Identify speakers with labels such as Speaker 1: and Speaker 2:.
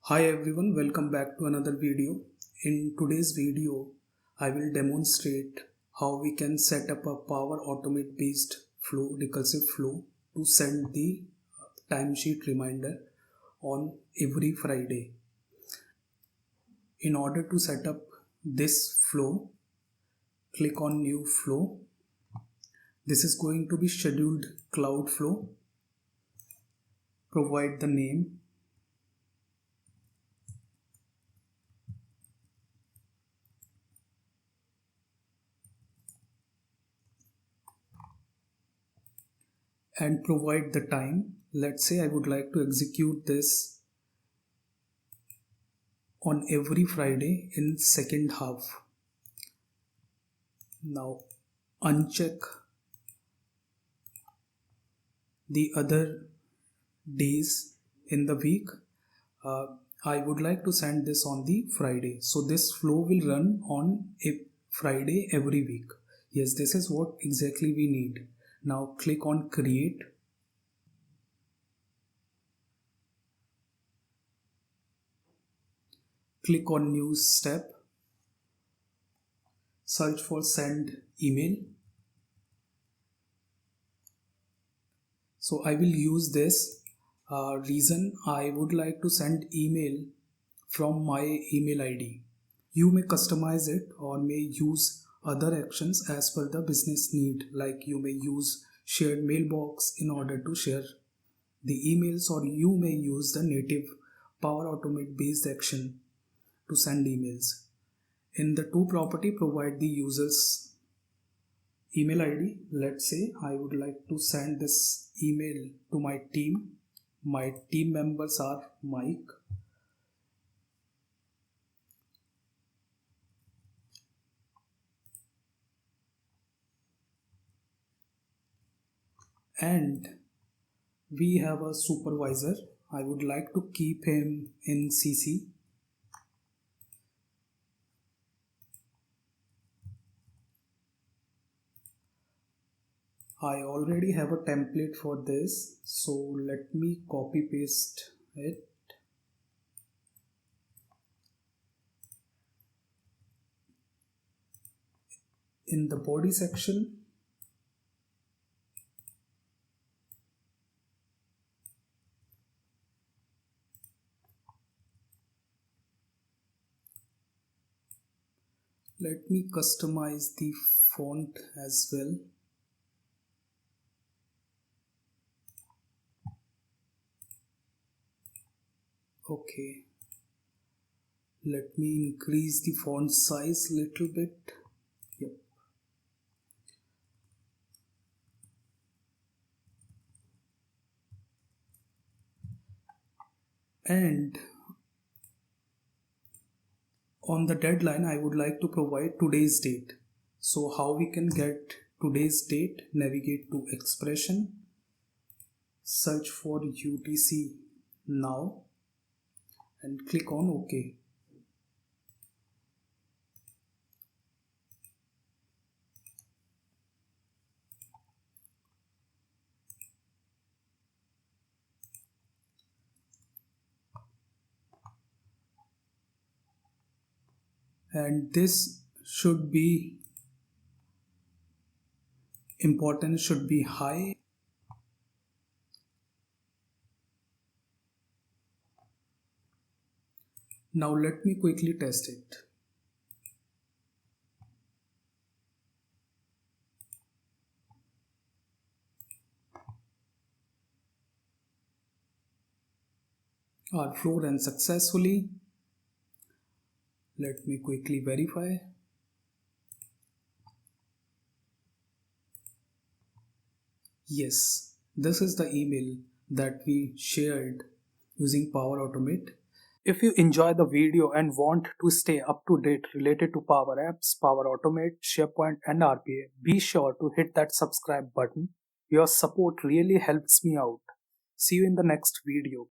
Speaker 1: Hi everyone, welcome back to another video. In today's video, I will demonstrate how we can set up a Power Automate based flow, recursive flow to send the timesheet reminder on every Friday. In order to set up this flow, click on New Flow. This is going to be scheduled cloud flow. Provide the name. And provide the time. Let's say I would like to execute this on every Friday in second half. Now uncheck the other days in the week. I would like to send this on the Friday. So this flow will run on a Friday every week. Yes, this is what exactly we need. Now click on create. Click on new step. Search for send email. So I will use this reason I would like to send email from my email ID. You may customize it or may use other actions as per the business need, like you may use shared mailbox in order to share the emails, or you may use the native Power Automate based action to send emails. In the to property, provide the user's email ID. Let's say I would like to send this email to my team. My team members are Mike. And we have a supervisor. I would like to keep him in CC. I already have a template for this, so let me copy paste it. In the body section, let me customize the font as well. Okay, let me increase the font size a little bit. Yep. And on the deadline, I would like to provide today's date. So how we can get today's date? Navigate to expression, search for UTC now and click on OK. And this should be important, should be high. Now let me quickly test it. Our flow ran successfully. Let me quickly verify. Yes, this is the email that we shared using Power Automate. If you enjoy the video and want to stay up to date related to Power Apps, Power Automate, SharePoint and RPA, be sure to hit that subscribe button. Your support really helps me out. See you in the next video.